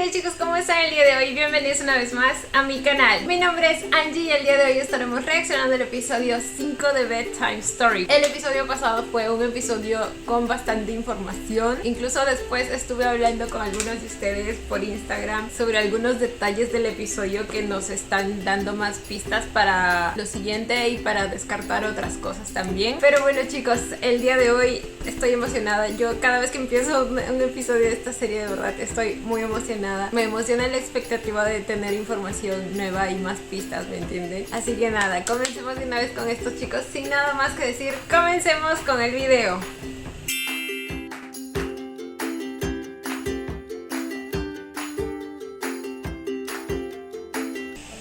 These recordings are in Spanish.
tal chicos, ¿cómo están el día de hoy? Bienvenidos una vez más a mi canal. Mi nombre es Angie y el día de hoy estaremos reaccionando al episodio 5 de Bedtime Story. El episodio pasado fue un episodio con bastante información. Incluso después estuve hablando con algunos de ustedes por Instagram sobre algunos detalles del episodio que nos están dando más pistas para lo siguiente y para descartar otras cosas también. Pero bueno chicos, el día de hoy estoy emocionada. Yo cada vez que empiezo un episodio de esta serie, de verdad estoy muy emocionada. Me emociona la expectativa de tener información nueva y más pistas, ¿me entienden? Así que nada, comencemos de una vez con estos chicos. Sin nada más que decir, comencemos con el video.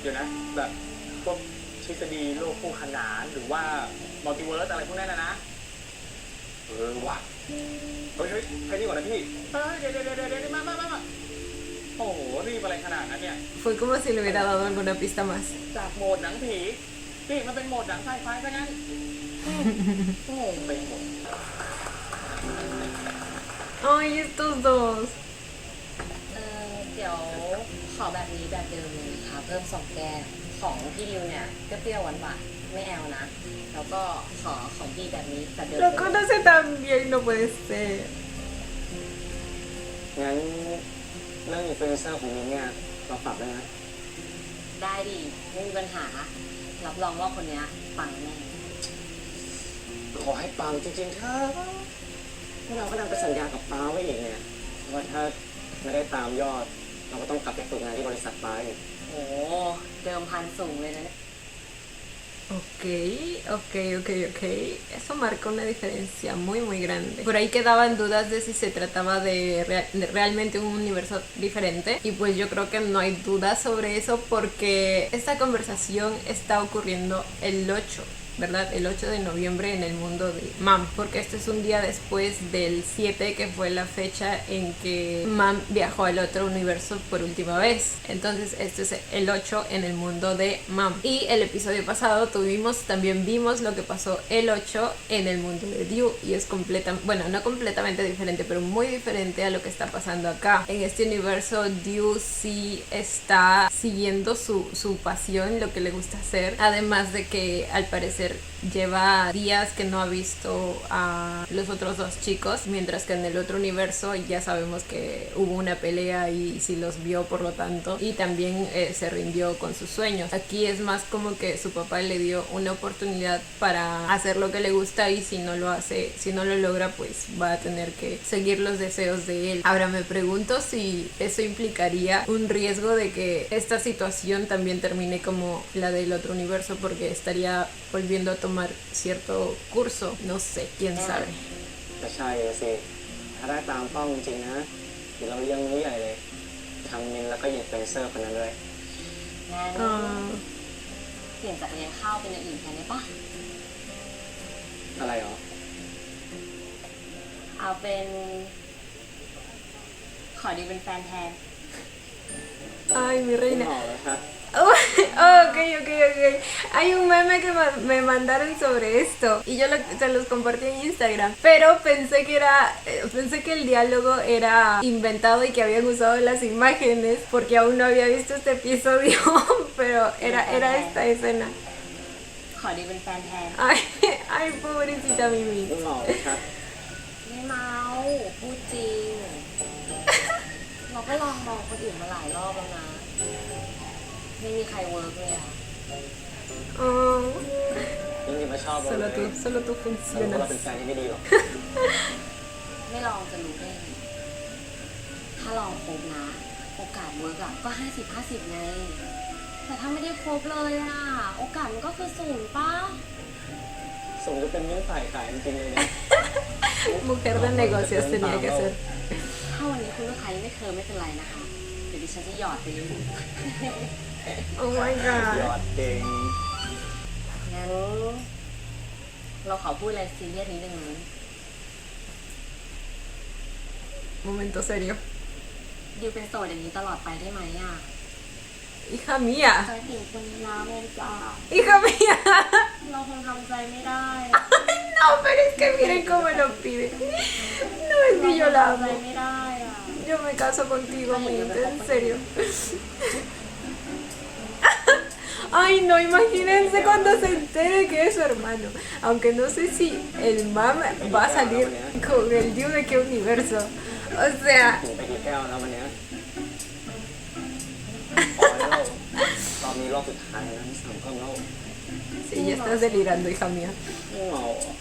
เดี๋ยวนะแบบพวกทฤษฎีโลกคู่ขนานหรือว่ามัลติเวิร์สอะไรพวกนั้นนะว่ะเฮ้ยแค่นี้ก่อนนะพี่เดี๋ยวมาโอ้โหรีบอะไรขนาดนั้นเนี่ย Fue como si le hubiera dado alguna pista más. จากโหมดหนังผีนี่มันเป็นโหมดหนังไซไฟซะงั้นงงไปหมด Ay, estos dos. เดี๋ยวขอแบบนี้แบบเดิมเลยนะคะเพิ่ม2แก้วของพี่ดิวเนี่ยเปรี้ยวๆหวานๆไม่แอลนะแล้วก็ขอของพี่แบบนี้แบบเดิม Lo conoce tan bien, no puede ser. งั้นเรื่องอินฟลูเอนเซอร์ของมิ้นเนี่ยเราปรับได้ไหม ได้ดิไม่มีปัญหารับรองว่าคนเนี้ยปังแน่ ขอให้ปังจริงๆเถอะพวกเราก็ดันไปสัญญากับป้าไว้อีกเนี่ยว่าถ้าไม่ได้ตามยอดเราก็ต้องกลับไปฝึกงานที่บริษัทป้าอีก โอ้เดิมพันสูงเลยนะเนี่ย Ok. Eso marca una diferencia muy grande. Por ahí quedaban dudas de si se trataba de realmente un universo diferente. Y pues yo creo que no hay dudas sobre eso porque esta conversación está ocurriendo el 8, ¿verdad? El 8 de noviembre en el mundo de Mam. Porque este es un día después del 7, que fue la fecha en que Mam viajó al otro universo por última vez. Entonces este es el 8 en el mundo de Mam. Y el episodio pasado también vimos lo que pasó el 8 en el mundo de Dew. Y es no completamente diferente, pero muy diferente a lo que está pasando acá. En este universo Dew sí está siguiendo su pasión, lo que le gusta hacer. Además de que al parecer lleva días que no ha visto a los otros dos chicos, mientras que en el otro universo ya sabemos que hubo una pelea y sí los vio, por lo tanto, y también se rindió con sus sueños. Aquí es más como que su papá le dio una oportunidad para hacer lo que le gusta y si no lo logra, pues va a tener que seguir los deseos de él. Ahora me pregunto si eso implicaría un riesgo de que esta situación también termine como la del otro universo, porque estaría volviendo a tomar cierto curso, no sé, quién sabe. แต่ใช่สิถ้าได้ตามเป้าจริงๆนะเดี๋ยวเราเลี้ยงมื้อใหญ่เลยทั้งมินแล้วก็อินฟลูเอนเซอร์คนนั้นด้วย งั้นเปลี่ยนจากเลี้ยงข้าวเป็นอย่างอื่นแทนได้ปะ อะไรหรอ เอาเป็นขอดีเป็นแฟนแทน Ay, mi คุณ reina. หมอเหรอคะ Ok. Hay un meme que me mandaron sobre esto y yo se los compartí en Instagram, pero pensé que el diálogo era inventado y que habían usado las imágenes porque aún no había visto este episodio, pero era esta escena. ขอดีเป็นแฟนแทน Ay, pobrecita Mimi. คุณหมอเหรอคะ ไม่เมาพูดจริง เราก็ลองมองคนอื่นมาหลายรอบแล้วนะไม่มีใครเวิร์กเลยอะ Oh, มินยังไม่ชอบเราเลย solo tú แล้วเรา funcionas. เป็นแฟนที่ไม่ดีหรอก ไม่ลองจะรู้ได้ไงถ้าลองคบนะโอกาสเวิร์กอะก็50-50ไงแต่ถ้าไม่ได้คบเลยอะโอกาสมันก็คือศูนย์ป่ะ สมจะเป็นมิ้นฝ่ายขายจริงๆเลยนะ Mujer de negocios tenía que ser. ถ้าวันนี้คุณลูกค้ายังไม่เคยไม่เป็นไรนะคะเดี๋ยวดิฉันจะหยอดไปเลย Oh my ยอ god. ดเก่ง งั้นเราขอพูดอะไรซีเรียสนิดนึงนะ Momento serio. ดิวเป็นโสดอย่างนี้ตลอดไปได้ไหมอะ Hija mía. ใจถึงคนน้ำเลยจ้า Hija mía. เราคงทำใจไม่ได้ No, pero es que miren cómo lo pide. No, es que yo la ทำใจ amo. ไม่ได้อะ Yo me caso contigo, amiguita, en serio. Ay, no, imagínense cuando se entere que es su hermano. Aunque no sé si el mam va a salir con el Diu de qué universo. O sea, ถึงไปกี่แก้วแล้ววันเนี้ยพอแล้วรอบนี้รอบสุดท้ายแล้วสามก็แล้ว sí, ya estás delirando, hija mía. ไม่เมาอ่ะ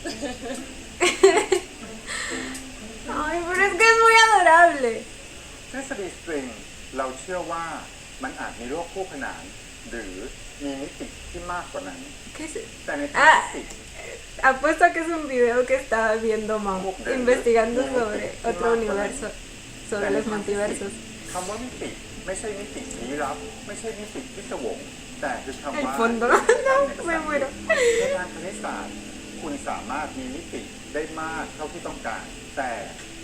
Ay, pero es que es muy adorable. ทฤษฎีสตริงเราเชื่อว่ามันอาจมีโลกคู่ขนานหรือมีมิติที่มากกว่านั้น ¿Qué es? แต่ในทางฟิสิกส์ Apuesto a que es un video que estaba viendo Mam, investigando sobre otro universo, sobre los multiversos. คำว่ามิติไม่ใช่มิติลี้ลับไม่ใช่มิติพิศวงแต่คือคำ El ว่า fondo, no, me muero. ในทางคณิตศาสตร์คุณสามารถมีมิติได้มากเท่าที่ต้องการ แต่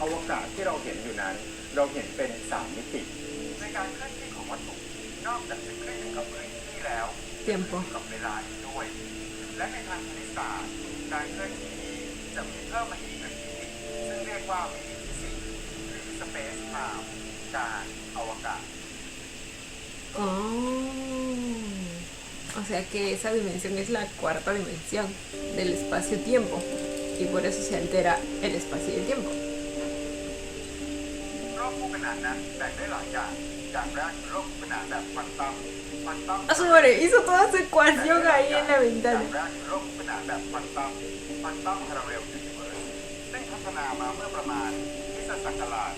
อวกาศที่เราเห็นอยู่นั้น เราเห็นเป็น3มิติ ในการเคลื่อนที่ของวัตถุนอกจากจะเคลื่อนอยู่กับพื้นที่แล้ว Tiempo. กับเวลาอีกด้วย และในทางคณิตศาสตร์การเคลื่อนที่นี้จะมีเพิ่มมาอีก1มิติซึ่งเรียกว่ามิติฟิสิกส์หรือ space time การอวกาศ Oh. O sea que esa dimensión es la cuarta dimensión del espacio-tiempo. Y por eso se altera el espacio y el tiempo. โลกคู่ขนานนั้นแบ่งได้หลายอย่างอย่างแรกคือโลกคู่ขนานแบบควอนตัมA su madre, hizo toda su ecuación ahí en la อย่าง ventana. แรกคือโลกคู่ขนานแบบควอนตัมพาราเรลยูนิเวิร์สซึ่งพัฒนามาเมื่อประมาณคริสตศักราช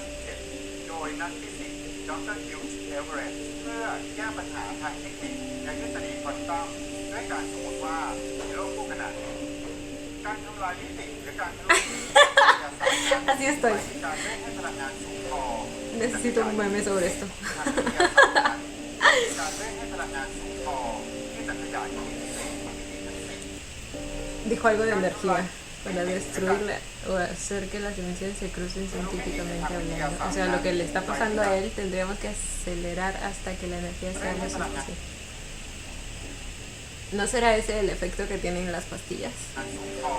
1957 โดยนักฟิสิกส์ดร. ฮิวจ์ เอเวอเรตต์เพื่อแก้ปัญหาทางเทคนิคในทฤษฎีควอนตัมด้วยการสมมติว่ามีโลกคู่ขนานนี้การทำลายมิติหรือการทะลุมิติ Así estoy. การเร่งให้พลังงานสูงพอ Necesito un meme sobre esto. การเร่งให้พลังงานสูงพอที่จะขยายมิติทั้งสิ้น Dijo algo de energía para destruirla o hacer que las dimensiones se crucen científicamente hablando. O sea, lo que le está pasando a él tendríamos que acelerar hasta que la energía sea lo suficiente. ¿No será ese el efecto que tienen las pastillas? สูงพอ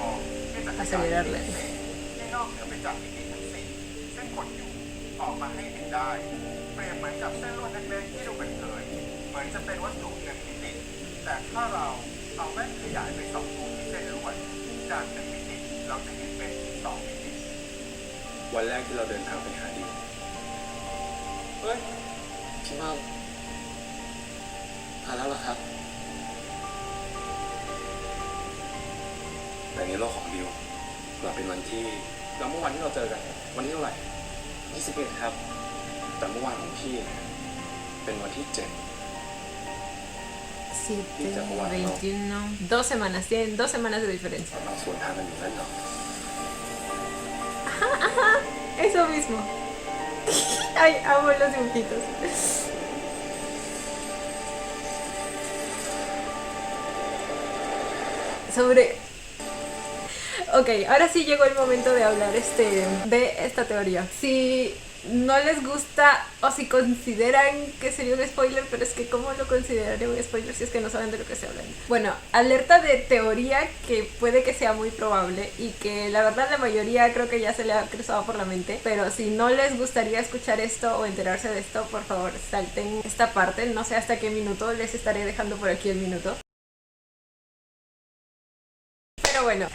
ที่จะขยาย Acelerarla. ที่นอกเหนือไปจากมิติทั้งสิ้นซึ่งกดอยู่ออกมาให้เห็นได้เปรียบเหมือนกับเส้นลวดเล็กๆที่ดูเป็นเผินเหมือนจะเป็นวัตถุ1มิติแต่ถ้าเราเอาแว่นขยายไปส่องดูที่เส้นลวดจาก1มิติเราจะเห็นเป็น2มิติ วันแรกที่เราเดินทางไปหาดิวเฮ้ยพี่เมาหาแล้วเหรอครับแต่ในโลกของดิวเราเป็นวันที่แล้วเมื่อวันที่เราเจอกันวันที่เท่าไหร่21ครับแต่เมื่อวานของพี่เป็นวันที่7 7, 21, 2 semanas, tienen 2 semanas de diferencia. เราสวนทางกันอยู่นั่นเหรอ Eso mismo. Ay, amo los dibujitos. Sobre... Ok, ahora sí llegó el momento de hablar de esta teoría. Si no les gusta o si consideran que sería un spoiler, pero es que ¿cómo lo consideraría un spoiler si es que no saben de lo que estoy hablando? Bueno, alerta de teoría que puede que sea muy probable y que la verdad la mayoría creo que ya se le ha cruzado por la mente, pero si no les gustaría escuchar esto o enterarse de esto, por favor salten esta parte, no sé hasta qué minuto, les estaré dejando por aquí el minuto. Pero bueno,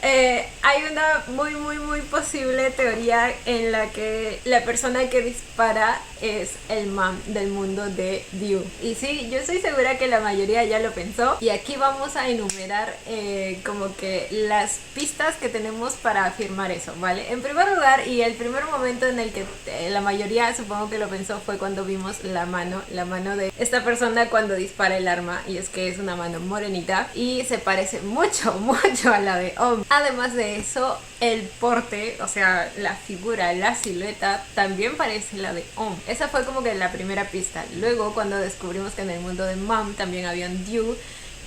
hay una muy posible teoría en la que la persona que dispara es el mam del mundo de Diu. Y sí, yo estoy segura que la mayoría ya lo pensó. Y aquí vamos a enumerar como que las pistas que tenemos para afirmar eso, ¿vale? En primer lugar, y el primer momento en el que la mayoría supongo que lo pensó fue cuando vimos la mano de esta persona cuando dispara el arma. Y es que es una mano morenita y se parece mucho a la de Om. Además de eso, el porte, o sea, la figura, la silueta, también parece la de Om. Esa fue como que la primera pista. Luego, cuando descubrimos que en el mundo de Mam también había un Diu,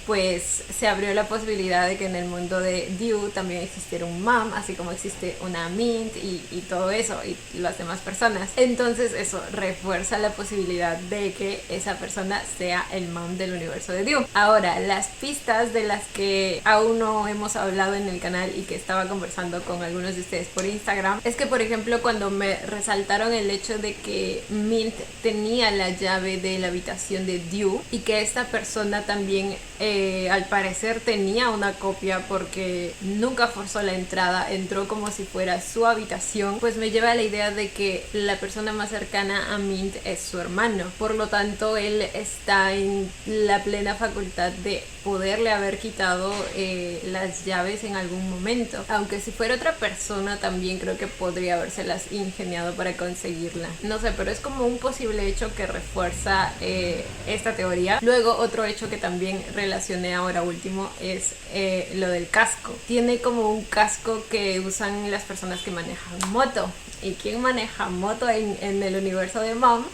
pues se abrió la posibilidad de que en el mundo de Dew también existiera un mom, así como existe una Mint y todo eso, y las demás personas. Entonces eso refuerza la posibilidad de que esa persona sea el mom del universo de Dew. Ahora, las pistas de las que aún no hemos hablado en el canal y que estaba conversando con algunos de ustedes por Instagram, es que por ejemplo cuando me resaltaron el hecho de que Mint tenía la llave de la habitación de Dew y que esta persona también al parecer tenía una copia porque nunca forzó la entrada, entró como si fuera su habitación, pues me lleva a la idea de que la persona más cercana a Mint es su hermano. Por lo tanto, él está en la plena facultad de poderle haber quitado las llaves en algún momento. Aunque si fuera otra persona también creo que podría habérselas ingeniado para conseguirla. No sé, pero es como un posible hecho que refuerza esta teoría. Luego otro hecho que también relacioné ahora último es lo del casco. Tiene como un casco que usan las personas que manejan moto. ¿Y quién maneja moto en el universo de Mom?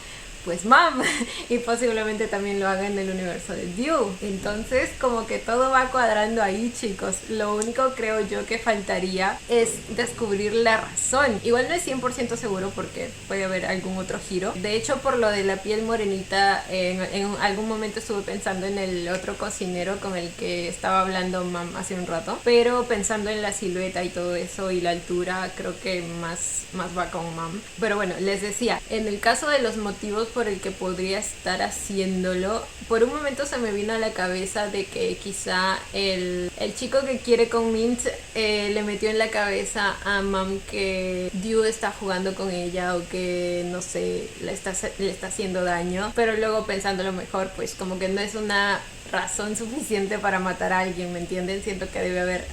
Pues Mom, y posiblemente también lo haga en el universo de Dew. Entonces como que todo va cuadrando ahí, chicos. Lo único creo yo que faltaría es descubrir la razón. Igual no es 100% seguro porque puede haber algún otro giro. De hecho, por lo de la piel morenita, en algún momento estuve pensando en el otro cocinero con el que estaba hablando Mom hace un rato, pero pensando en la silueta y todo eso y la altura, creo que más va con Mom. Pero bueno, les decía, en el caso de los motivos por el que podría estar haciéndolo, por un momento se me vino a la cabeza de que quizá el chico que quiere con Mint le metió en la cabeza a Mom que Dew está jugando con ella o que no sé, le está haciendo daño, pero luego pensándolo mejor, pues como que no es una razón suficiente para matar a alguien, ¿me entienden? Siento que debe haber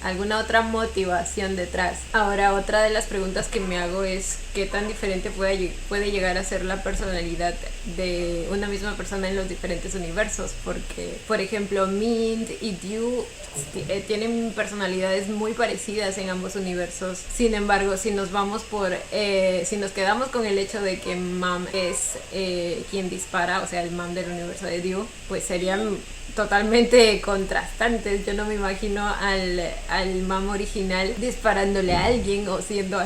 alguna otra motivación detrás. Ahora, otra de las preguntas que me hago es qué tan diferente puede llegar a ser la personalidad de una misma persona en los diferentes universos, porque por ejemplo Mint y Dew tienen personalidades muy parecidas en ambos universos. Sin embargo, si nos quedamos con el hecho de que Mom es quien dispara, o sea el Mom del universo de Dew, pues serían totalmente contrastantes. Yo no me imagino al Mom original disparándole a alguien o siendo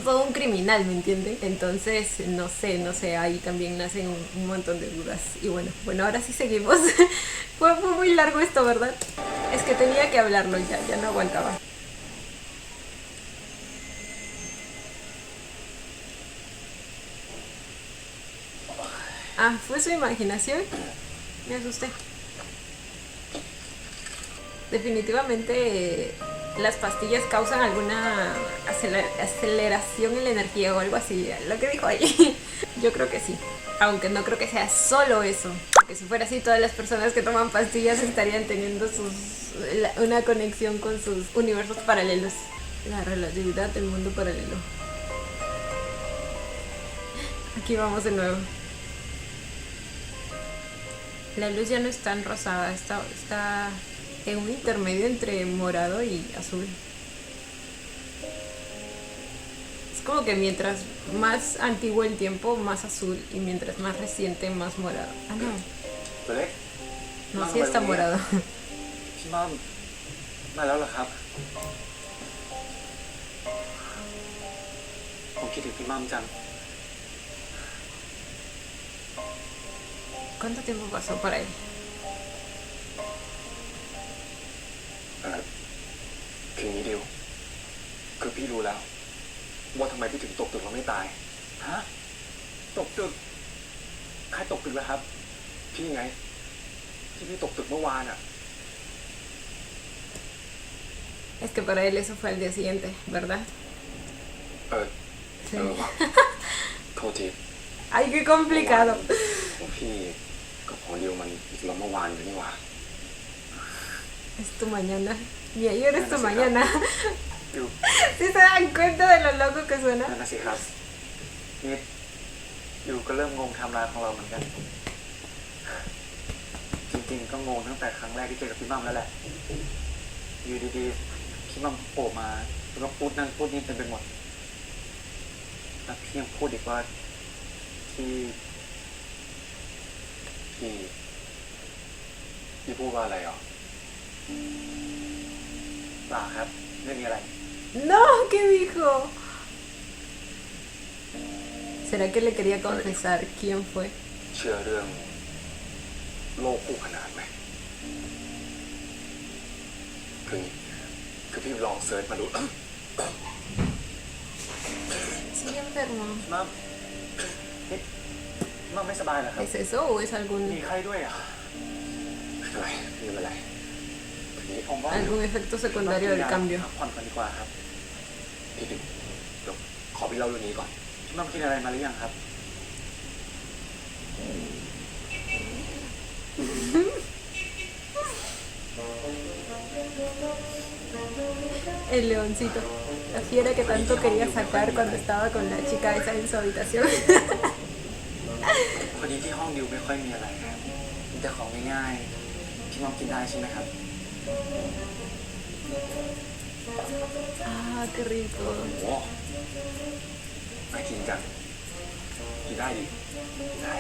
todo un criminal, ¿me entienden? Entonces no sé, ahí también nacen un montón de dudas. Y bueno, ahora sí seguimos. Fue muy largo esto, ¿verdad? Es que tenía que hablarlo ya no aguantaba. Ah, ¿fue su imaginación? Me asusté. Definitivamente las pastillas causan alguna aceleración en la energía o algo así, lo que dijo ahí. Yo creo que sí, aunque no creo que sea solo eso, porque si fuera así todas las personas que toman pastillas estarían teniendo una conexión con sus universos paralelos. La relatividad del mundo paralelo. Aquí vamos de nuevo. La luz ya no es tan rosada, está en un intermedio entre morado y azul. Es como que mientras más antiguo el tiempo, más azul, y mientras más reciente, más morado. Ah, no. ตัวเล็ก No, sí está morado. พี่ม่อมมาแล้วเหรอครับผมคิดถึงพี่ม่อมจัง ¿Cuánto tiempo pasó por ahí? คืออย่างนี้ดิวคือพี่รู้แล้วว่าทำไมพี่ถึงตกตึกแล้วไม่ตายฮะตกตึกใครตกตึกแล้วครับพี่ไงที่พี่ตกตึกเมื่อวานอ่ะ Es que para él eso fue al día siguiente, ¿verdad? Sí. ว่ะโทษที Ay, qué complicado. ของพี่กับของดิวมันเราเมื่อวานอยู่นี่หว่า Es tu mañana. Mi ayer es tu mañana. ดิว ¿Sí se dan cuenta de lo loco que suena? นั่นน่ะสิครับนี่ดิวก็เริ่มงงไทม์ไลน์ของเราเหมือนกันจริงๆก็งงตั้งแต่ครั้งแรกที่เจอกับพี่มั่มแล้วแหละอยู่ดีๆพี่มั่มโผล่มาแล้วก็พูดนั่นพูดนี่เต็มไปหมดแล้วพี่ยังพูดอีกว่าที่ พี่พูดว่าอะไรหรอเปล่าครับไม่มีอะไร No, ¿qué dijo? ¿Será que le quería confesar quién fue? เชื่อเรื่องโลกคู่ขนานไหมคือพี่ลองเซิร์ชมาดู Sí, enfermo. มัมไม่สบายเหรอครับ ¿Es eso o es มีไข้ด้วยอ่ะไม่เป็นไรไม่เป็นไรทีนี้ผมว่า algún efecto secundario del cambio? พักผ่อนกันดีกว่าครับพี่ปิ๊กเดี๋ยวขอพี่เล่าเรื่องนี้ก่อนพี่มัมกินอะไรมาหรือยังครับ El leoncito. La fiera que tanto quería sacar cuando estaba con la chica esa en su habitación. พอดีที่ห้องดิวไม่ค่อยมีอะไรครับมีแต่ของง่ายๆพี่มัมกินได้ใช่ไหมครับ Ah, qué rico. โอ้ไม่กินจังกินได้ดิกินได้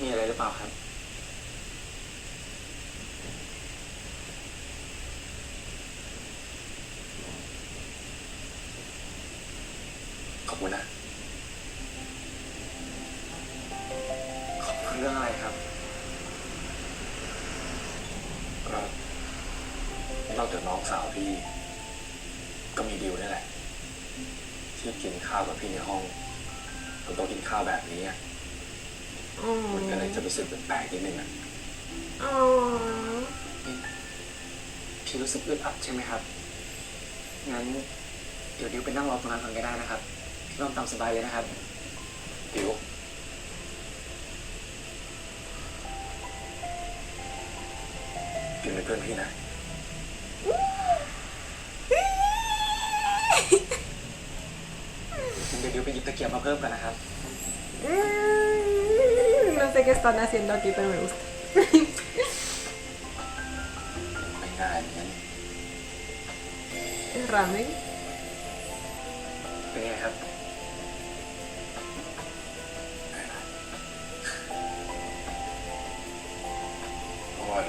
มีอะไรหรือเปล่าครับขอบคุณนะขอบคุณเรื่องอะไรครับก็นอกจากน้องสาวพี่ก็มีดิวนี่แหละที่กินข้าวกับพี่ในห้องผมต้องกินข้าวแบบนี้มันก็เลยจะรู้สึกแปลกๆนิดนึงอ่ะ Oh. พี่รู้สึกอึดอัดใช่ไหมครับงั้นเดี๋ยวดิวไปนั่งรอตรงนั้นก่อนก็ได้นะครับพี่ต้องตามสบายเลยนะครับดิวกินเป็นเพื่อนพี่นะเดี๋ยวดิวไปหยิบตะเกียบมาเพิ่มกันนะครับ No sé qué están haciendo aquí, pero me gusta. ไม่ง่ายเหมือนกัน ¿Es ramen? เป็นไงครับอร่อย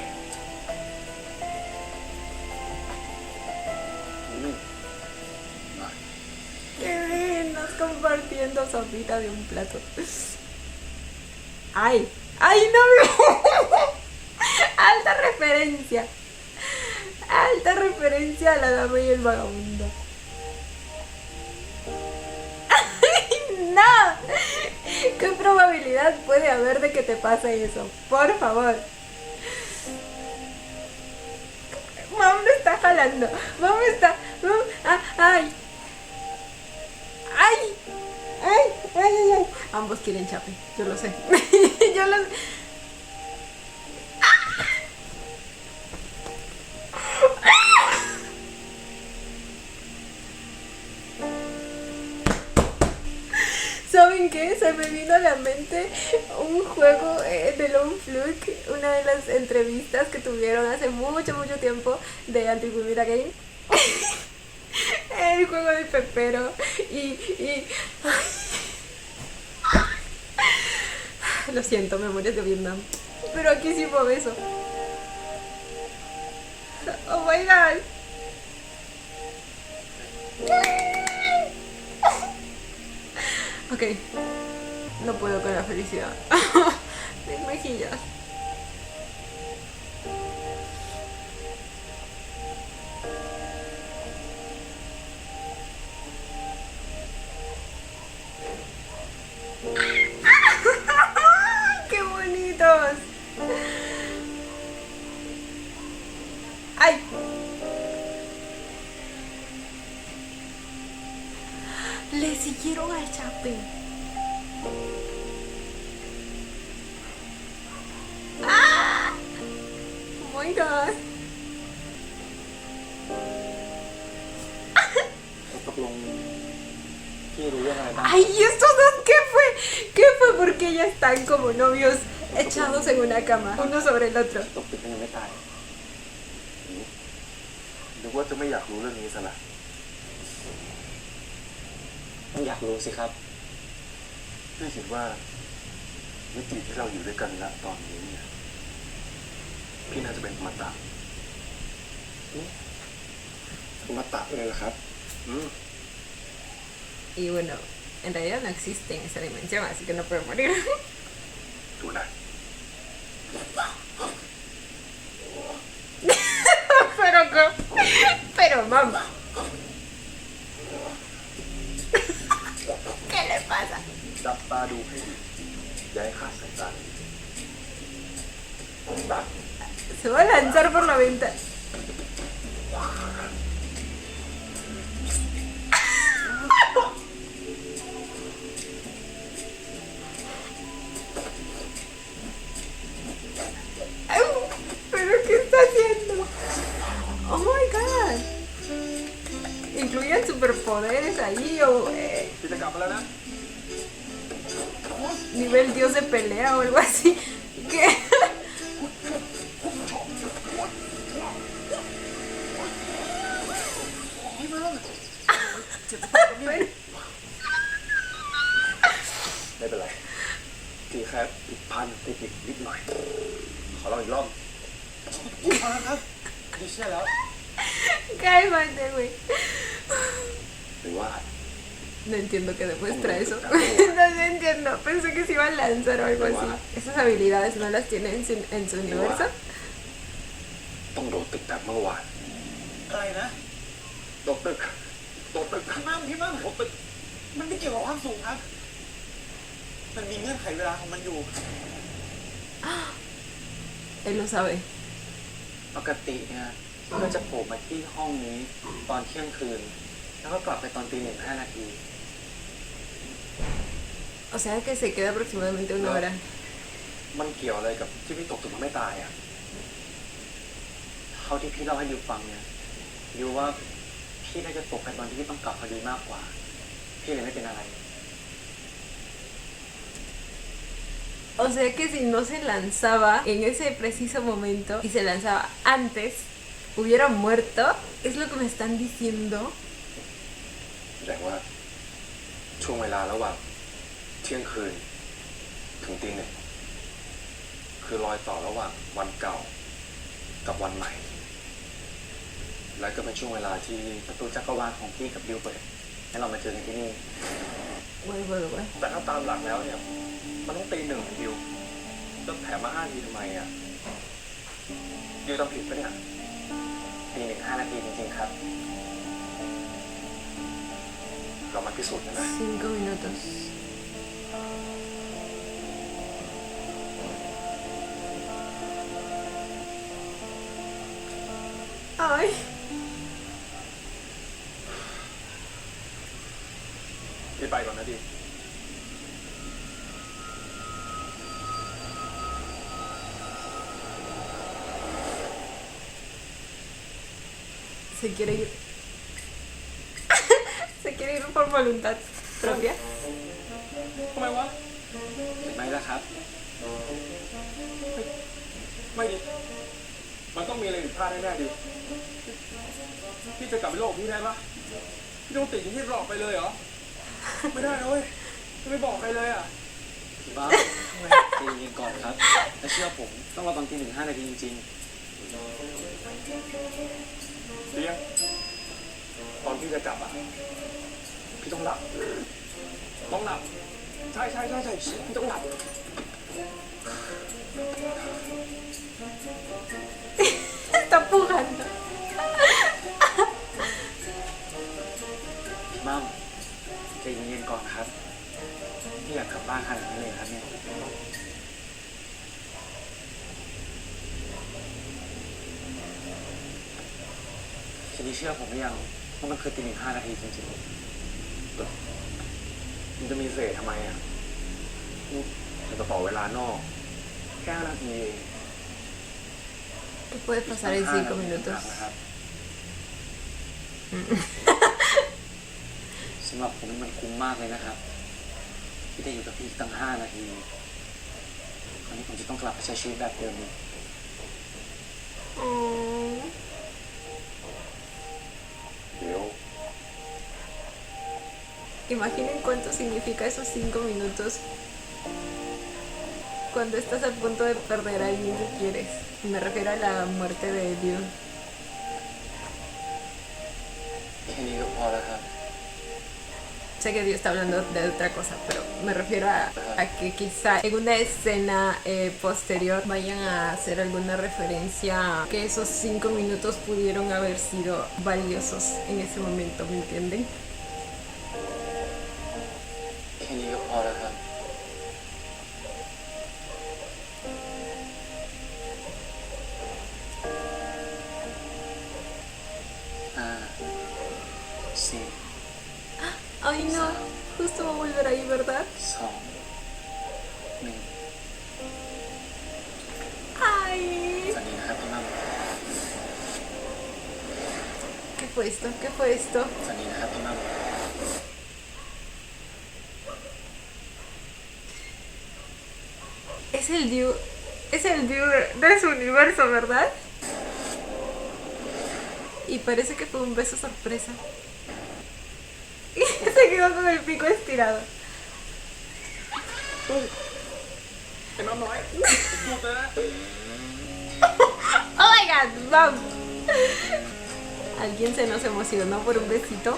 ¡Qué bien! Nos compartiendo sopita de un plato. ¡Ay! ¡Ay, no! Alta referencia. Alta referencia a la dama y el vagabundo. ¡Ay, no! ¿Qué probabilidad puede haber de que te pase eso? Por favor. Mam me está jalando. Mam me está... ¡Ay! ¡Ay! ¡Ay! ¡Ay! ¡Ay! ¡Ay! Ambos quieren chape, yo lo sé. Yo lo sé. ¿Saben qué? Se me vino a la mente un juego de Lone Fluke, una de las entrevistas que tuvieron hace mucho tiempo de Until We Meet Again. El juego del pepero y... Lo siento, Memorias de Vietnam. Pero aquí sí fue eso. Oh my god. Ok. No puedo con la felicidad. Mis mejillas. ¡Qué bonitos! ¡Ay! Le siguieron al chape. ¡Ah! Oh my god. ตกลงพี่รู้เรื่องอะไรบ้าง ¡Ay, estos dos! ¿Qué fue? ¿Qué fue? Porque ya están como novios echados en una cama, uno sobre el otro. ตกติดกันยังไม่ตายนึกว่าจะไม่อยากรู้เรื่องนี้ซะละ ต้องอยากรู้สิครับ พี่คิดว่ามิติที่เราอยู่ด้วยกันณตอนนี้เนี่ยพี่น่าจะเป็นอมตะอมตะเลยเหรอครับ Y bueno, en realidad no existe en esa dimensión, así que no puede morir. ดูนะ Pero, pero mamá. ¿Qué le pasa? จับตาดูให้ดีอย่าให้คลาดสายตาตา Se va a lanzar por la ventana. ¿Pero qué está haciendo? Oh my god. ¿Incluían superpoderes ahí o พี่จะกลับมาแล้วนะ nivel dios de pelea o algo así? ¿Qué? Pero- ไม่เป็นไรพี่แค่ผิดพันติดอีกนิดหน่อย ขอลองอีกรอบพอแล้วครับพี่เชื่อแล้ว Cálmate, güey. หรือว่า No entiendo qué demuestra eso. No entiendo. Pensé que se iba a lanzar o algo así. ¿Esas habilidades no las tiene en su universo? ต้องโดดตึกแบบเมื่อวาน อะไรนะ โดดตึกโดดตึก พี่มั่มโดดตึก มันไม่เกี่ยวกับความสูงครับ มันมีเงื่อนไขเวลาของมันอยู่ Él lo sabe. ปกติเนี่ยก็จะโผล่มาที่ห้องนี้ตอนเที่ยงคืน แล้วก็กลับไปตอนตี 1:05 นาที O sea que se queda aproximadamente una hora. มันเกี่ยวอะไรกับที่พี่ตกตึกมาไม่ตายอ่ะเท่าที่พี่เล่าให้ยูฟังเนี่ยยูว่าพี่น่าจะตกไปตอนที่พี่ต้องกลับพอดีมากกว่า พี่เลยไม่เป็นอะไร O sea que si no se lanzaba en ese preciso momento y se lanzaba antes, hubiera muerto. ¿Es lo que me están diciendo? แสดงว่าช่วงเวลาระหว่างเที่ยงคืนถึงตี 1คือรอยต่อระหว่างวันเก่ากับวันใหม่ และก็เป็นช่วงเวลาที่ประตูจักรวาลของพี่กับดิวเปิดให้เรามาเจอกันที่นี่ Güey. แต่ถ้าตามหลักแล้วเนี่ยมันต้องตี 1ดิวแล้วแถมมา5 ทีทำไมอ่ะดิวจำผิดปะเนี่ยตี 1:05 นาทีจริงๆครับเรามาพิสูจน์กันนะ 5 minutos. Ay. พี่ไปก่อนนะดิ Se quiere ir. Se quiere ir por voluntad propia. ทำไมวะเห็นไหมล่ะครับ ไม่ดิ มันต้องมีอะไรผิดพลาดแน่ๆดิ พี่จะกลับไปโลกพี่ได้ปะพี่ต้องติดอย่างที่หลอกไปเลยเหรอ ไม่ได้นะเว้ยไม่บอกใครเลยอ่ะบ้าใจเย็นก่อนครับและเชื่อผมต้องรอตอนตี 1:05 นาทีจริงๆเลี้ยงตอนพี่จะกลับอ่ะ พี่ต้องหลับ ต้องหลับ ใช่พี่ต้องหลับ Está pujando. พี่มั่มใจเย็นๆก่อนครับพี่อยากกลับบ้านขนาดนั้นเลยครับเนี่ยทีนี้เชื่อผมหรือยังว่ามันคือตี 1:05 นาทีจริงๆมันจะมีเศษทำไมอ่ะนี่มันจะต่อเวลานอกแค่5 นาทีเอง ¿Qué puede pasar en 5 minutos? นะครับสำหรับผมมันคุ้มมากเลยนะครับที่ได้อยู่กับพี่อีกตั้ง5 นาทีคราวนี้ผมจะต้องกลับไปใช้ชีวิตแบบเดิมอีก Oh. เดี๋ยว Imaginen cuánto significa esos 5 minutos cuando estás a punto de perder a alguien que quieres. Me refiero a la muerte de Dios. แค่นี้ก็พอแล้วครับ Sé que Dios está hablando de otra cosa, pero me refiero a que quizá en una escena posterior vayan a hacer alguna referencia a que esos 5 minutos pudieron haber sido valiosos en ese momento, ¿me entienden? แค่นี้ก็พอแล้วครับ 4 Ay no, justo va a volver ahí, ¿verdad? 2 1 Ay, สวัสดีนะครับพี่มั่ม ¿qué fue esto? ¿Qué fue esto? สวัสดีนะครับพี่มั่ม Es el Diu de su universo, ¿verdad? Y parece que fue un beso sorpresa. Y se quedó con el pico estirado. ไอ้น้องน้อยหยุดเลยนะ Oh my god, vamos. ¿Alguien se nos emocionó por un besito?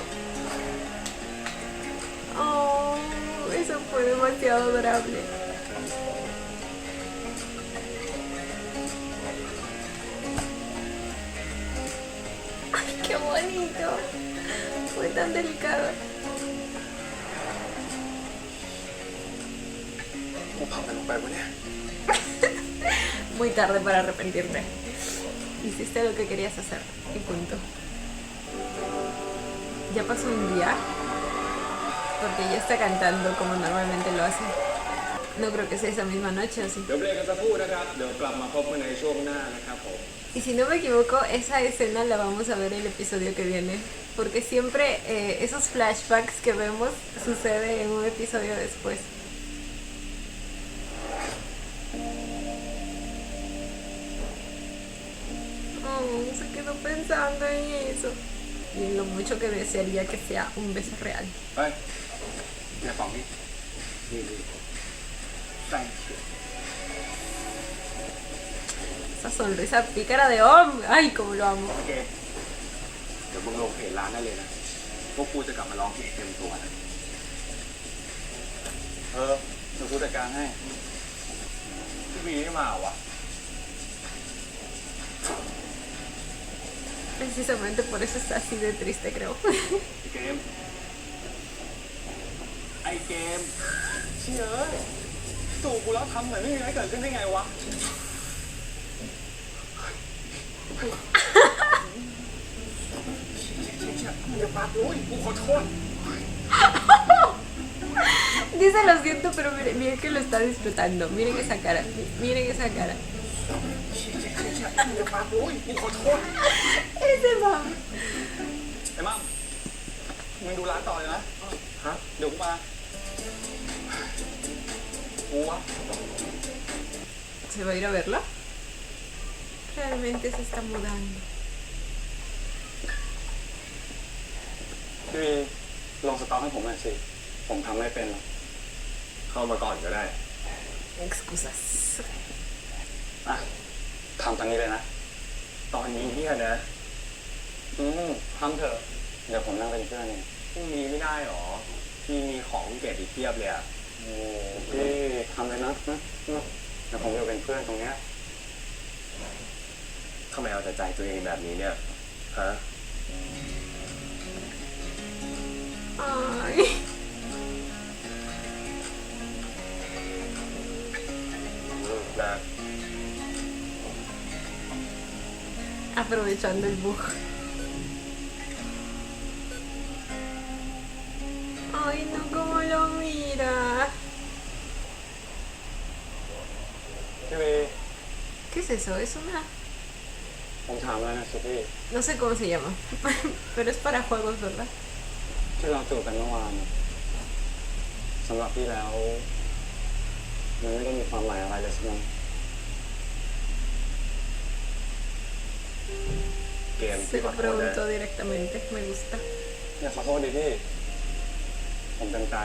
Oh, eso fue demasiado adorable. Ay, qué bonito. Fue tan delicado. กูเผามันลงไปวะเนี่ย Muy tarde para arrepentirte. Hiciste lo que querías hacer y punto. Ya pasó un día porque ella está cantando como normalmente lo hace. No creo que sea esa misma noche, ¿o sí? เดี๋ยวเบรกกันสักครู่นะครับ เดี๋ยวกลับมาพบกันในช่วงหน้านะครับผม Y si no me equivoco, esa escena la vamos a ver el episodio que viene. Porque siempre esos flashbacks que vemos suceden en un episodio después. Oh, se quedó pensando en eso. Y en lo mucho que desearía que sea un beso real. เฮ้ยอย่าฝังนี่นี่thank you Esa sonrisa pícara de hombre. Ay, cómo lo amo. โอเค เดี๋ยวมึงลงเพจร้านได้เลยนะ พวกกูจะกลับมาร้องเพลงเต็มตัวนะ เดี๋ยวกูจัดการให้ พี่บีไม่มาเหรอวะ Precisamente por eso está así de triste, creo. ไอ้เกม ไอ้เกมเชี่ยเอ้ยจู่กูแล้วทำเหมือนไม่มีอะไรเกิดขึ้นได้ไงวะ อย่าปากโอ้ยกูขอโทษ Dice lo siento, pero miren, miren que lo está disfrutando. Miren esa cara. Miren esa cara. อย่าปากโอ้ยกูขอโทษ Ese mam. ไอ้มั่มมึงดูร้านต่อเลยนะ ฮะ เดี๋ยวกูมากูวะ ¿Se va a ir a verla? Realmente se está mudando. พี่วีลองสต็อกให้ผมหน่อยสิ ผมทำไม่เป็นหรอก เข้ามาก่อนก็ได้ Excusas. อ่ะทำตอนนี้เลยนะ ตอนนี้เนี่ยนะ ทำเถอะ เดี๋ยวผมนั่งเป็นเพื่อนเอง พรุ่งนี้ไม่ได้หรอ พี่มีของเก็บอีกเทียบเลยอะ โอ้พี่ทำเลยนะเดี๋ยวผมอยู่เป็นเพื่อนตรงเนี้ย ทำไมเอาแต่ใจตัวเองแบบนี้เนี่ย ฮะ Ay. Na. Aprovechando el bug. Ay, no, cómo lo mira. พี่วี ¿Qué es eso? Es una... ผมถามแล้วนะสิพี่ No sé cómo se llama. Pero es para juegos, ¿verdad? ที่เราจูบกันเมื่อวานสำหรับพี่แล้ว มันไม่ได้มีความหมายอะไรเลยใช่ไหม เกม Se พี่ข lo อโทษนะ preguntó directamente. Me gusta. อย่าขอโทษดิพี่ ผ ผมเต็มใจ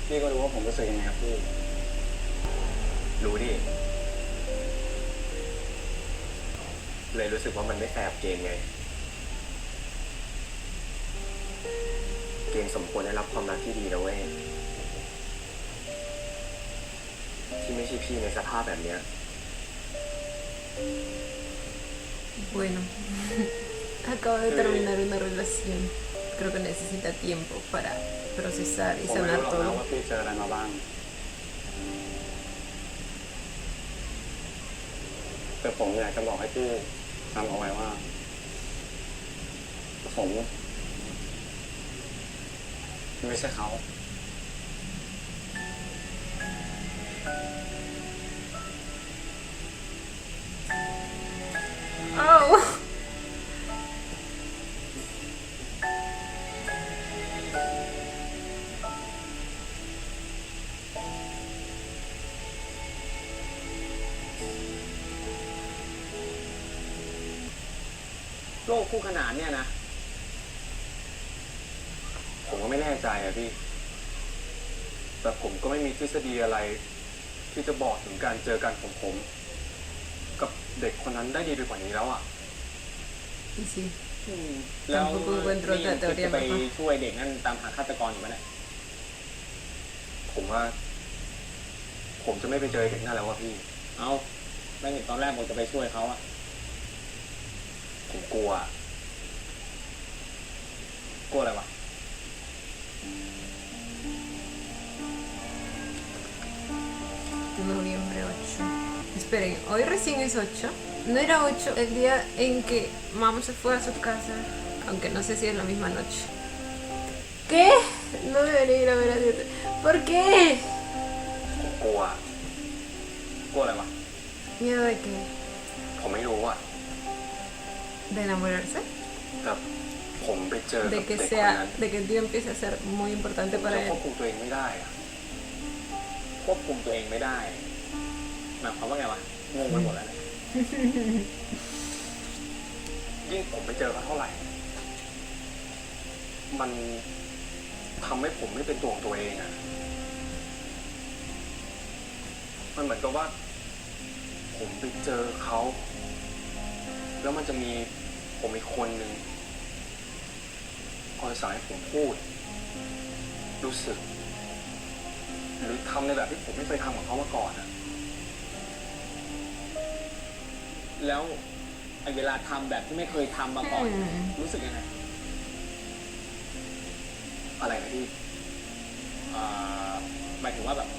พี่ก็รู้ว่าผมรู้สึกยังไงครับพี่ รู้ดิ เลยรู้สึกว่ามันไม่แฟร์กับเกมไง เกมสมควรได้รับความรักที่ดีนะเว้ย ที่ไม่ใช่พี่ในสภาพแบบเนี้ย Bueno, acabo de terminar una relación. Creo que necesita tiempo para procesar y ผมไม่ sanar รู้หรอกนะ todo. ว่าพี่เจออะไรมาบ้าง แต่ผมอยากจะบอกให้พี่จำเอาไว้ว่า ผมไม่ใช่เขา Oh.โลกคู่ขนานเนี่ยนะ ผมก็ไม่แน่ใจอะพี่ แต่ผมก็ไม่มีทฤษฎีอะไร ที่จะบอกถึงการเจอกันของผม กับเด็กคนนั้นได้ดีไปกว่านี้แล้วอะ Y sí. แล้ว Tampoco encuentro นี่ยัง otra คิด teoría จะไป mejor. ช่วยเด็กนั่นตามหาฆาตกรอยู่ไหมเนี่ย ผมว่า ผมจะไม่ไปเจอเด็กนั่นแล้วอะพี่ เอาไม่เห็นตอนแรกบอกจะไปช่วยเขาอะ ผมกลัว กลัวอะไรวะ Noviembre 8. Esperen, hoy recién es 8. No era 8 el día en que mamá se fue a su casa. Aunque no sé si es la misma noche. ¿Qué? No debería ir a ver a 7. ¿Por qué? ผมกลัว กลัวอะไรวะ ¿Miedo de qué? ผมไม่รู้อะ ¿De enamorarse? แต่ผมไปเจอ De กับ que เด็กคน sea, นั้น de que el tío empiece a ser muy importante จะ para คว él. บคุมตัวเองไม่ได้อะ ควบคุมตัวเองไม่ได้หมายความว่าไงวะ งงไปหมดแล้วเนี่ย ยิ่งผมไปเจอเขาเท่าไหร่ มันทำให้ผมไม่เป็นตัวของตัวเองอะมันเหมือนกับว่า ผมไปเจอเขา แล้วมันจะมีผมอีกคนหนึ่งคอยสั่งให้ผมพูด รู้สึก หรือทำในแบบที่ผมไม่เคยทำกับเขามาก่อนอะ แล้วไอ้เวลาทำแบบที่ไม่เคยทำมาก่อน รู้สึกยังไง อะไรนะพี่ หมายถึงว่าแบบ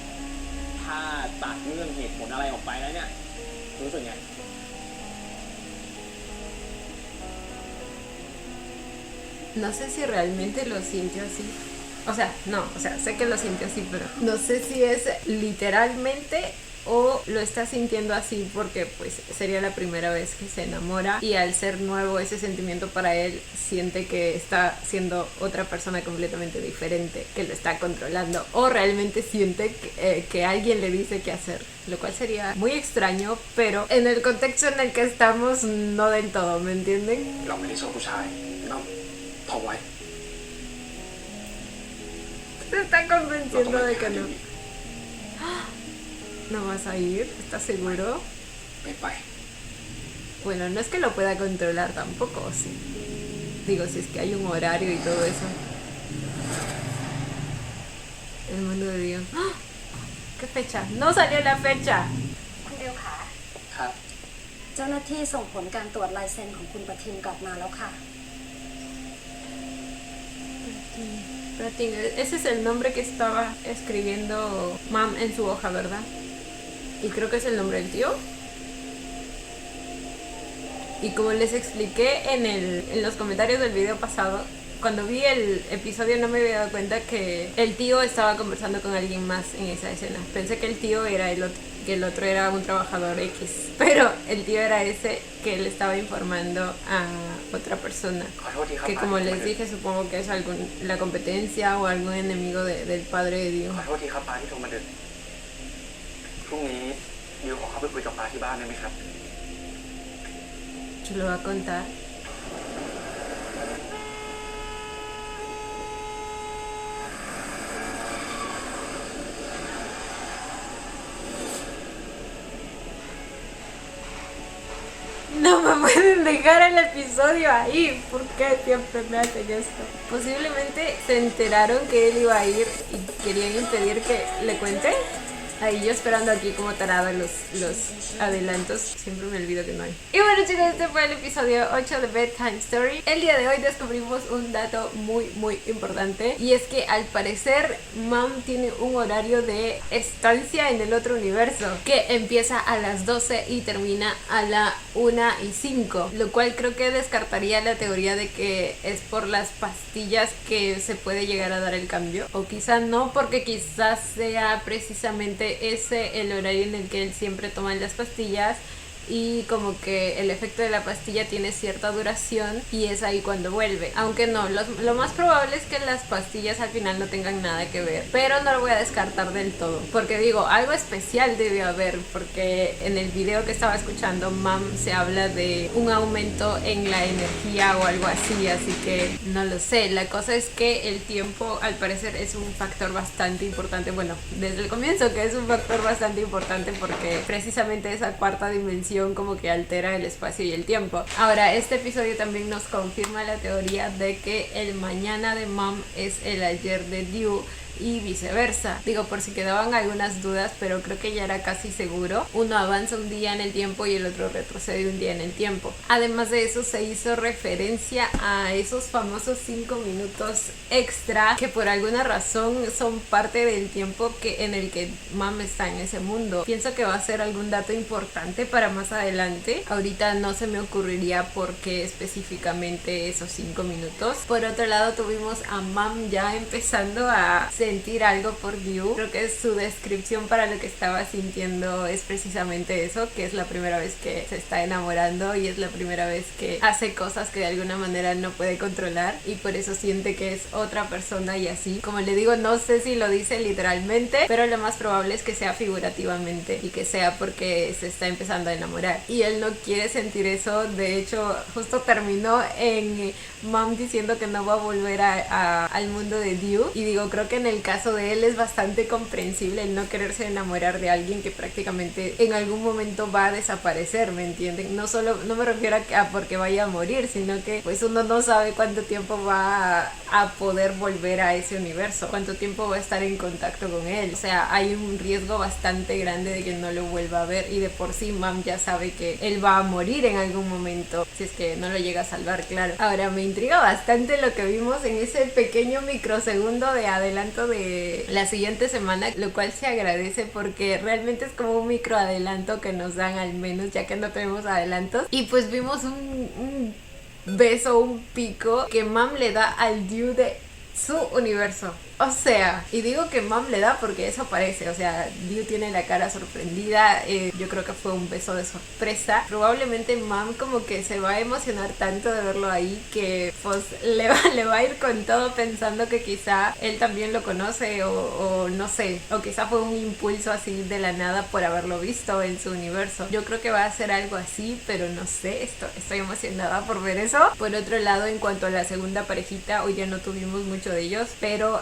ถ้าตัดเรื่องเหตุผลอะไรออกไปแล้วเนี่ย รู้สึกไง No sé si realmente lo sintió así. O sea, no, o sea, sé que lo sintió así, pero no sé si es literalmente o lo está sintiendo así porque pues sería la primera vez que se enamora y al ser nuevo ese sentimiento para él siente que está siendo otra persona completamente diferente, que lo está controlando o realmente siente que alguien le dice qué hacer, lo cual sería muy extraño, pero en el contexto en el que estamos no del todo, ¿me entienden? เราไม่ได้ชอบผู้ชายเราพอไว้ Se está เราต้อง convenciendo ไม่ de ไป que หา no. อีก ¿No vas a ir? ¿Estás seguro? ไม่ไป Bueno, no es que lo pueda controlar tampoco, ¿o sí? Digo, si es que hay un horario y todo eso. El mundo de Dios. ¡Ah! ¿Qué fecha? ¡No salió la fecha! คุณดิวคะ ครับ เจ้าหน้าที่ส่งผลการตรวจลายเซ็นของคุณประทินกลับมาแล้วค่ะ Pratín, ese es el nombre que estaba escribiendo Mam en su hoja, ¿verdad? Y creo que es el nombre del tío. Y como les expliqué en los comentarios del video pasado, cuando vi el episodio no me había dado cuenta que el tío estaba conversando con alguien más en esa escena. Pensé que el tío era el otro, que el otro era un trabajador X. Pero el tío era ese que le estaba informando a otra persona. ขอโทษทีครับ Que como les dije, supongo que es la competencia o algún enemigo del padre de Dio. ขอโทษทีครับป้าที่โทรมาดึกพรุ่งนี้ดิวขอเข้าไปคุยกับป้าที่บ้านได้ไหมครับ Se lo va a contar. No me pueden dejar el episodio ahí. ¿Por qué siempre me hacen esto? Posiblemente se enteraron que él iba a ir y querían impedir que le cuente. Ahí yo esperando aquí como tarada los adelantos. Siempre me olvido que no hay. Y bueno, chicos, este fue el episodio 8 de Bedtime Story. El día de hoy descubrimos un dato muy importante. Y es que al parecer Mom tiene un horario de estancia en el otro universo, que empieza a las 12 y termina a la 1:05. Lo cual creo que descartaría la teoría de que es por las pastillas que se puede llegar a dar el cambio. O quizá no, porque quizás sea precisamente ese el horario en el que él siempre toma las pastillas y como que el efecto de la pastilla tiene cierta duración y es ahí cuando vuelve. Aunque no, lo más probable es que las pastillas al final no tengan nada que ver, pero no lo voy a descartar del todo, porque digo, algo especial debe haber, porque en el video que estaba escuchando Mom se habla de un aumento en la energía o algo así, así que no lo sé. La cosa es que el tiempo al parecer es un factor bastante importante, bueno, desde el comienzo que es un factor bastante importante, porque precisamente esa cuarta dimensión como que altera el espacio y el tiempo. Ahora, este episodio también nos confirma la teoría de que el mañana de Mom es el ayer de Dew y viceversa. Digo, por si quedaban algunas dudas, pero creo que ya era casi seguro. Uno avanza un día en el tiempo y el otro retrocede un día en el tiempo. Además de eso, se hizo referencia a esos famosos 5 minutos extra que por alguna razón son parte del tiempo en el que Mom está en ese mundo. Pienso que va a ser algún dato importante para más adelante. Ahorita no se me ocurriría por qué específicamente esos 5 minutos. Por otro lado, tuvimos a Mom ya empezando a sentir algo por Dew. Creo que su descripción para lo que estaba sintiendo es precisamente eso, que es la primera vez que se está enamorando y es la primera vez que hace cosas que de alguna manera no puede controlar y por eso siente que es otra persona y así. Como le digo, no sé si lo dice literalmente, pero lo más probable es que sea figurativamente y que sea porque se está empezando a enamorar y él no quiere sentir eso. De hecho, justo terminó en Mom diciendo que no va a volver al mundo de Dew y digo, creo que en el caso de él es bastante comprensible el no quererse enamorar de alguien que prácticamente en algún momento va a desaparecer, ¿me entienden? No me refiero a porque vaya a morir, sino que pues uno no sabe cuánto tiempo va a poder volver a ese universo, cuánto tiempo va a estar en contacto con él. O sea, hay un riesgo bastante grande de que no lo vuelva a ver y de por sí Mom ya sabe que él va a morir en algún momento, si es que no lo llega a salvar, claro. Ahora, me intriga bastante lo que vimos en ese pequeño microsegundo de adelanto de la siguiente semana, lo cual se agradece porque realmente es como un micro adelanto que nos dan, al menos ya que no tenemos adelantos. Y pues vimos un beso, un pico que Mom le da al Dew de su universo. O sea, y digo que Mom le da porque eso parece, o sea, Dew tiene la cara sorprendida, yo creo que fue un beso de sorpresa. Probablemente Mom como que se va a emocionar tanto de verlo ahí que pues le va a ir con todo pensando que quizá él también lo conoce o no sé, o quizá fue un impulso así de la nada por haberlo visto en su universo. Yo creo que va a ser algo así, pero no sé, estoy emocionada por ver eso. Por otro lado, en cuanto a la segunda parejita, hoy ya no tuvimos mucho de ellos, pero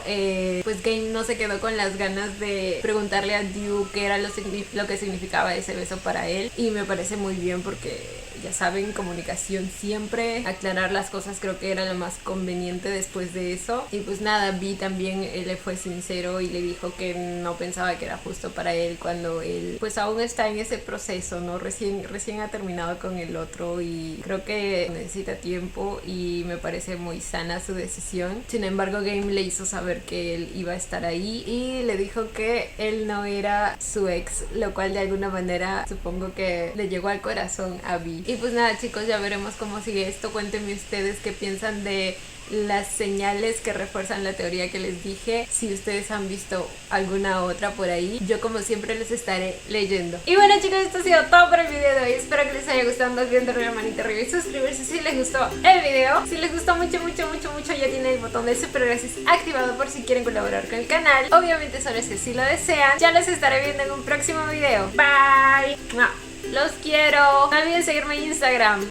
pues Game no se quedó con las ganas de preguntarle a Dew qué era lo que significaba ese beso para él, y me parece muy bien porque ya saben, comunicación siempre, aclarar las cosas creo que era lo más conveniente después de eso. Y pues nada, Vi también le fue sincero y le dijo que no pensaba que era justo para él cuando él pues aún está en ese proceso, ¿no? Recién ha terminado con el otro y creo que necesita tiempo y me parece muy sana su decisión. Sin embargo, Game le hizo saber que él iba a estar ahí y le dijo que él no era su ex, lo cual de alguna manera supongo que le llegó al corazón a Vi. Y pues nada, chicos, ya veremos cómo sigue esto. Cuéntenme ustedes qué piensan de las señales que refuerzan la teoría que les dije, si ustedes han visto alguna otra por ahí. Yo como siempre les estaré leyendo. Y bueno, chicos, esto ha sido todo por el video de hoy. Espero que les haya gustado. No olviden darle la manita arriba y suscribirse si les gustó el video. Si les gustó mucho, ya tienen el botón de super gracias activado por si quieren colaborar con el canal. Obviamente solo si así lo desean. Ya los estaré viendo en un próximo video. Bye. Los quiero. No olviden seguirme en Instagram.